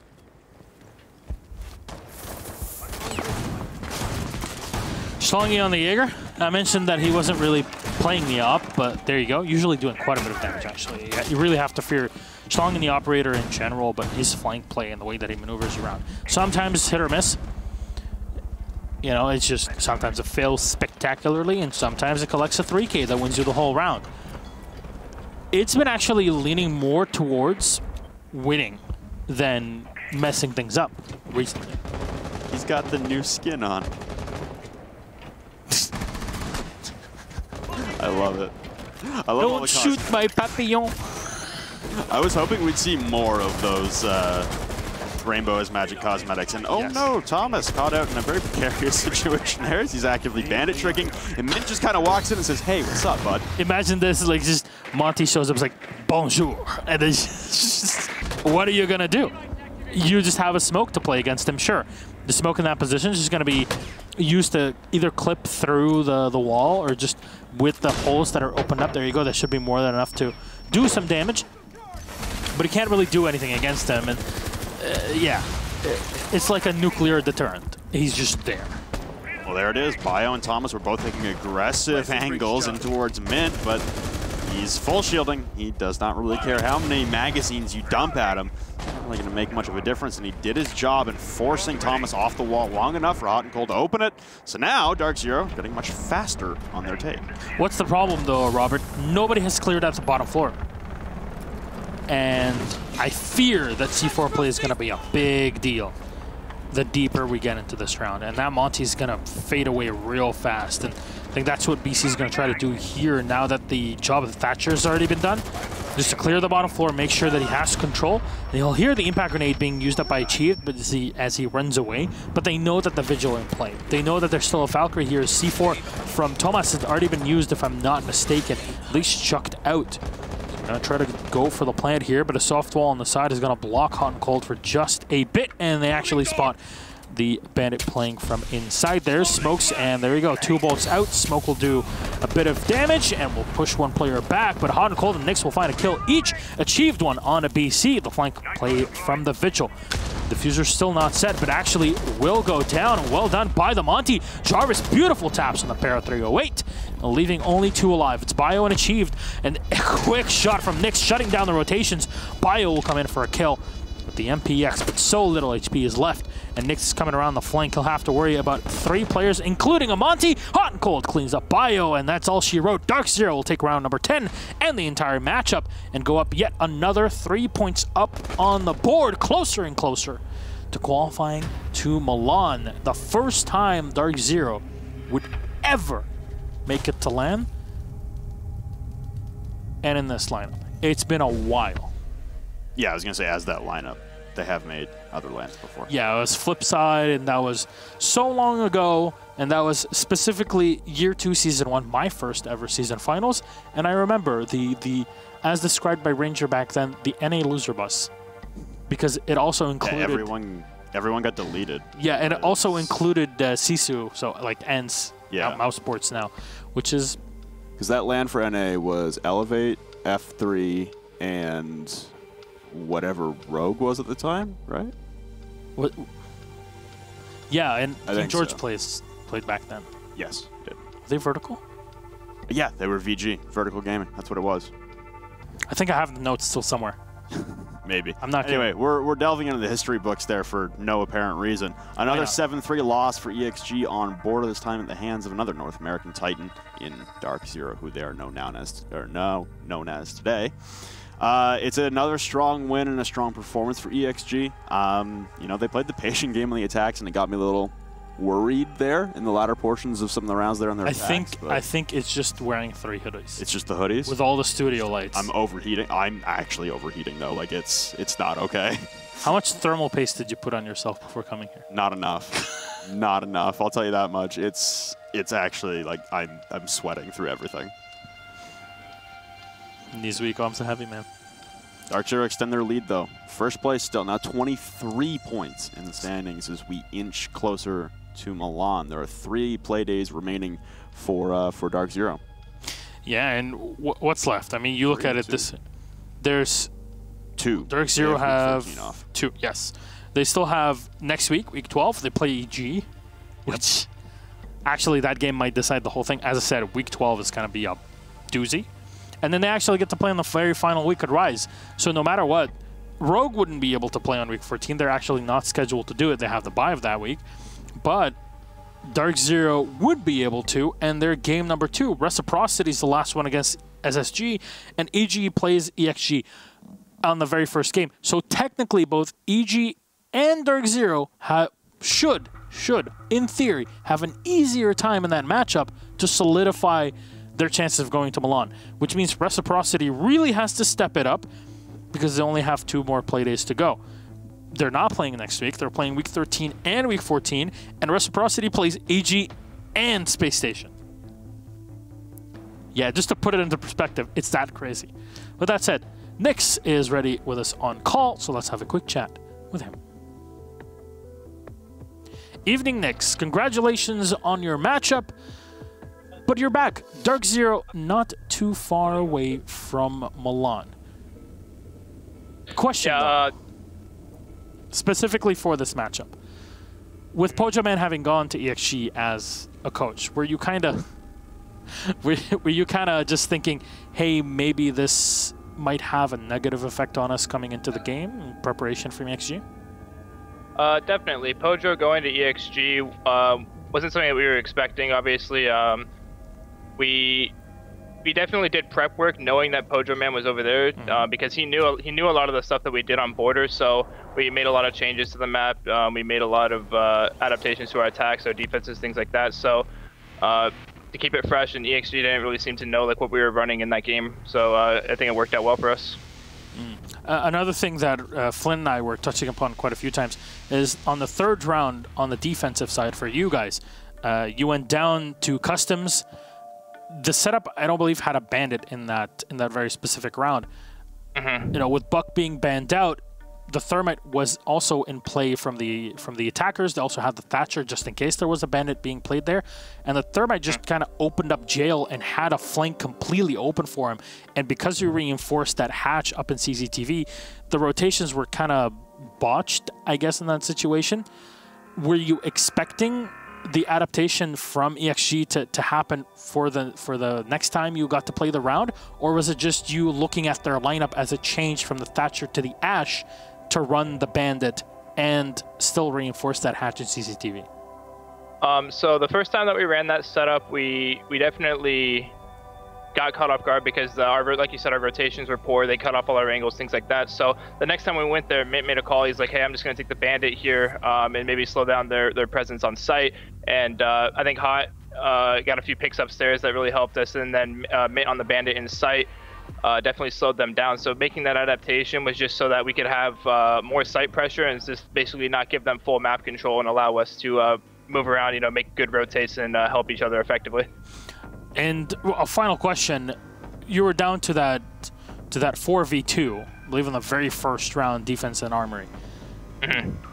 Schlongi on the Jaeger. I mentioned that he wasn't really playing the op, but there you go. Usually doing quite a bit of damage, actually. You really have to fear Schlongi the operator in general, but his flank play and the way that he maneuvers around. Sometimes hit or miss. You know, it's just sometimes it fails spectacularly, and sometimes it collects a 3K that wins you the whole round. It's been actually leaning more towards winning than messing things up recently. He's got the new skin on. I love it. I love all the shoot my papillon. I was hoping we'd see more of those Rainbow as Magic cosmetics. And oh no, Thomas caught out in a very precarious situation there as he's actively bandit tricking. And Mint just kind of walks in and says, hey, what's up, bud? Imagine this, like just Monty shows up, it's like, bonjour. And then just, what are you going to do? You just have a smoke to play against him, sure. The smoke in that position is just going to be used to either clip through the wall or just with the holes that are opened up. There you go. That should be more than enough to do some damage. But he can't really do anything against him. And yeah, it's like a nuclear deterrent. He's just there. Well, there it is. Bio and Thomas were both taking aggressive angles in towards Mint, but he's full shielding. He does not really care how many magazines you dump at him. Not really going to make much of a difference, and he did his job in forcing Thomas off the wall long enough for Hot and Cold to open it. So now DarkZero getting much faster on their take. What's the problem, though, Robert? Nobody has cleared out the bottom floor. And I fear that C4 play is going to be a big deal the deeper we get into this round. And that Monty's going to fade away real fast. And I think that's what BC is going to try to do here now that the job of Thatcher has already been done. Just to clear the bottom floor, make sure that he has control. And he'll hear the impact grenade being used up by Achieved but as he runs away. But they know that the Vigil in play. They know that there's still a Valkyrie here. C4 from Thomas has already been used, if I'm not mistaken. At least chucked out. Gonna try to go for the plant here, but a soft wall on the side is gonna block Hot and Cold for just a bit, and they actually spot the bandit playing from inside there. Smokes, and there you go, 2 bolts out. Smoke will do a bit of damage, and will push one player back, but Hot and Cold and Nyx will find a kill each. Achieved one on a BC, the flank play from the Vigil. Diffuser's still not set, but actually will go down. Well done by the Monty. Jarvis, beautiful taps on the pair of 308, leaving only 2 alive. It's Bio and Achieved, and a quick shot from Nyx shutting down the rotations. Bio will come in for a kill with the MPX, but so little HP is left, and Nyx is coming around the flank. He'll have to worry about 3 players, including a Monty. Hot and Cold cleans up Bio, and that's all she wrote. DarkZero will take round number 10 and the entire matchup and go up yet another 3 points up on the board, closer and closer to qualifying to Milan. The first time DarkZero would ever make it to LAN, and in this lineup. It's been a while. Yeah, I was going to say, as that lineup. they have made other lands before. Yeah, it was Flipside, and that was so long ago, and that was specifically Year 2, Season 1, my first ever season finals. And I remember the as described by Ranger back then, the NA loser bus, because it also included everyone got deleted. Yeah, and it also included Sisu, so like ENS, Mouse Sports now, which is because that land for NA was Elevate, F3, and whatever Rogue was at the time, right? What? Yeah, and King George so. played back then. Yes, he did. Were they Vertical? Yeah, they were VG, Vertical Gaming. That's what it was. I think I have the notes still somewhere. Maybe. I'm not Anyway, kidding. we're delving into the history books there for no apparent reason. Another 7-3 loss for ExG on board, this time at the hands of another North American Titan in DarkZero, who they are known as today. It's another strong win and a strong performance for ExG. You know, they played the patient game on the attacks, and it got me a little worried there in the latter portions of some of the rounds there on their attacks. I think it's just wearing 3 hoodies. It's just the hoodies? With all the studio lights. I'm overheating. I'm actually overheating, though. Like, it's not okay. How much thermal paste did you put on yourself before coming here? Not enough. Not enough. I'll tell you that much. It's actually, like, I'm sweating through everything. These week arms are heavy, man. DarkZero extend their lead, though. First place still. Now 23 points in the standings as we inch closer to Milan. There are 3 play days remaining for DarkZero. Yeah, and what's left? I mean, you look at it. There's 2. DarkZero have 2. Yes, they still have next week, week 12. They play EG, which actually that game might decide the whole thing. As I said, week 12 is going to be a doozy, and then they actually get to play on the very final week at Rise. So no matter what, Rogue wouldn't be able to play on week 14. They're actually not scheduled to do it. They have the bye of that week. But DarkZero would be able to, and their game number 2, Reciprocity, is the last one against SSG, and EG plays ExG on the very first game. So technically, both EG and DarkZero should, in theory, have an easier time in that matchup to solidify their chances of going to Milan, which means Reciprocity really has to step it up because they only have 2 more play days to go. They're not playing next week. They're playing week 13 and week 14, and Reciprocity plays AG and Space Station. Yeah, just to put it into perspective, it's that crazy. With that said, Nix is ready with us on call, so let's have a quick chat with him. Evening, Nix. Congratulations on your matchup, but you're back. DarkZero not too far away from Milan. Question, though, specifically for this matchup. With Pojaman having gone to ExG as a coach, were you kind of just thinking, hey, maybe this might have a negative effect on us coming into the game in preparation for ExG? Definitely. Pojo going to ExG wasn't something that we were expecting, obviously. We definitely did prep work knowing that Pojo Man was over there because he knew a lot of the stuff that we did on borders. So we made a lot of changes to the map. We made a lot of adaptations to our attacks, our defenses, things like that. So to keep it fresh, and ExG didn't really seem to know like what we were running in that game. So I think it worked out well for us. Another thing that Flynn and I were touching upon quite a few times is on the 3rd round on the defensive side for you guys, you went down to Customs. The setup, I don't believe, had a bandit in that very specific round. You know, with Buck being banned out, the Thermite was also in play from the attackers. They also had the Thatcher just in case there was a bandit being played there, and the Thermite just kind of opened up jail and had a flank completely open for him. And because you reinforced that hatch up in CCTV, the rotations were kind of botched, I guess, in that situation. Were you expecting the adaptation from ExG to happen for the next time you got to play the round, or was it just you looking at their lineup as it changed from the Thatcher to the Ash to run the Bandit and still reinforce that hatch in CCTV? So the first time that we ran that setup, we definitely got caught off guard because like you said, our rotations were poor. They cut off all our angles, things like that. So the next time we went there, made a call. He's like, hey, I'm just going to take the Bandit here and maybe slow down their presence on site. And I think Hot got a few picks upstairs that really helped us. And then Mint on the Bandit in sight. definitely slowed them down. So making that adaptation was just so that we could have more site pressure and just basically not give them full map control and allow us to move around, make good rotates and help each other effectively. And a final question: you were down to that 4v2, I believe, in the very first round, defense and armory.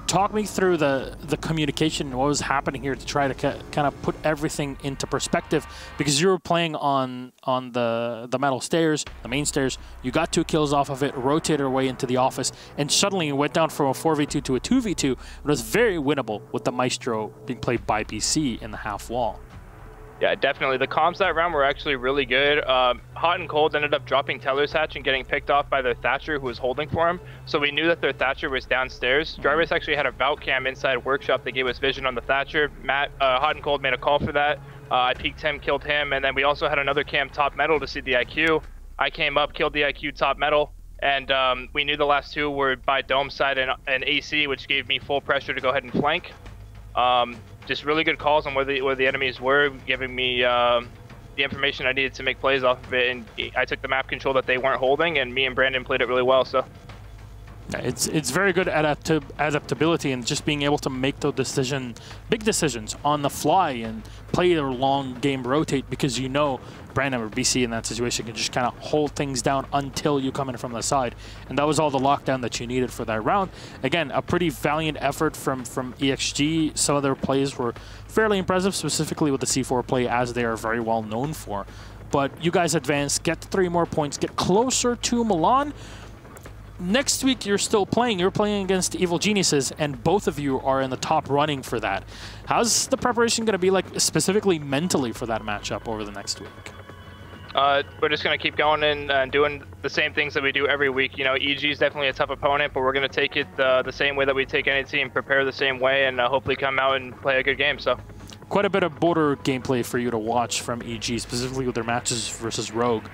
Talk me through the communication and what was happening here to try to kind of put everything into perspective, because you were playing on the metal stairs, the main stairs. You got 2 kills off of it, rotated your way into the office, and suddenly you went down from a 4v2 to a 2v2. It was very winnable with the Maestro being played by BC in the half wall. Yeah, definitely. The comms that round were actually really good. Hot and Cold ended up dropping Teller's hatch and getting picked off by their Thatcher, who was holding for him. So we knew that their Thatcher was downstairs. Jarvis actually had a Vault Cam inside Workshop that gave us vision on the Thatcher. Hot and Cold made a call for that. I peeked him, killed him, and then we also had another cam top metal to see the IQ. I came up, killed the IQ top metal, and we knew the last 2 were by dome side and AC, which gave me full pressure to go ahead and flank. Just really good calls on where the enemies were, giving me the information I needed to make plays off of it, and I took the map control that they weren't holding, and me and Brandon played it really well. So it's very good adaptability and just being able to make those big decisions on the fly and play their long game rotate, because Brandon or BC in that situation can just kind of hold things down until you come in from the side. And that was all the lockdown that you needed for that round. Again, a pretty valiant effort from ExG. Some of their plays were fairly impressive, specifically with the C4 play, as they are very well known for. But you guys advanced, get 3 more points, get closer to Milan. Next week, you're still playing. You're playing against Evil Geniuses, and both of you are in the top running for that. How's the preparation going to be like, specifically mentally, for that matchup over the next week? We're just going to keep going and doing the same things that we do every week. EG is definitely a tough opponent, but we're going to take it the same way that we take any team, prepare the same way, and hopefully come out and play a good game. So, quite a bit of border gameplay for you to watch from EG, specifically with their matches versus Rogue,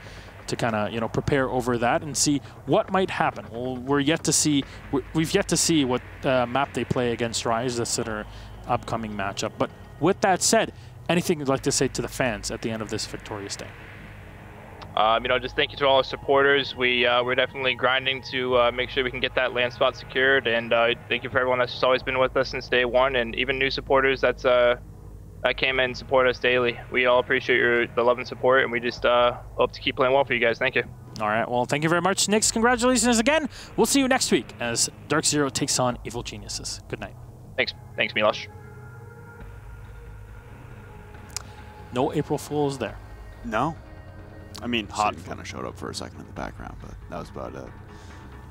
to kind of prepare over that and see what might happen. Well, we've yet to see what map they play against Rise. That's their upcoming matchup. But with that said, anything you'd like to say to the fans at the end of this victorious day? Just thank you to all our supporters. We're definitely grinding to make sure we can get that land spot secured, and thank you for everyone that's always been with us since day one, and even new supporters that came in and support us daily. We all appreciate the love and support, and we just hope to keep playing well for you guys. Thank you. All right, well, thank you very much, Nix. Congratulations again. We'll see you next week as DarkZero takes on Evil Geniuses. Good night. Thanks, Milosh. No April Fools there. No. I mean, Houghton kind of showed up for a second in the background, but that was about it.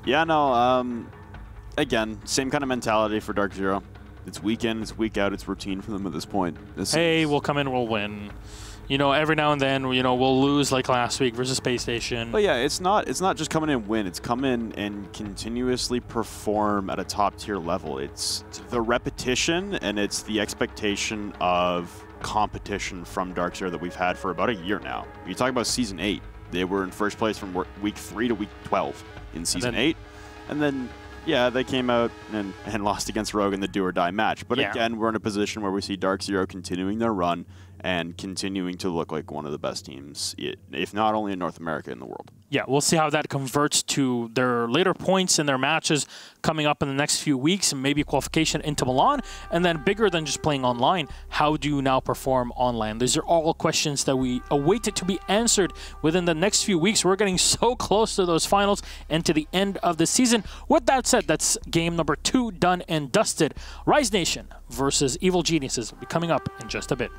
Yeah, no, again, same kind of mentality for DarkZero. It's week in, it's week out, it's routine for them at this point. We'll come in, we'll win. Every now and then, we'll lose like last week versus Space Station. But yeah, it's not just coming in and win. It's come in and continuously perform at a top tier level. It's the repetition and it's the expectation of competition from DarkZero that we've had for about a year now. You talk about Season 8. They were in first place from week 3 to week 12 in Season 8. And then, yeah, they came out and lost against Rogue in the do-or-die match. But again, we're in a position where we see DarkZero continuing their run and continuing to look like one of the best teams, if not only in North America, in the world. Yeah, we'll see how that converts to their later points in their matches coming up in the next few weeks, and maybe qualification into Milan. And then bigger than just playing online, how do you now perform online? These are all questions that we await to be answered within the next few weeks. We're getting so close to those finals and to the end of the season. With that said, that's game number 2 done and dusted. Rise Nation versus Evil Geniuses will be coming up in just a bit.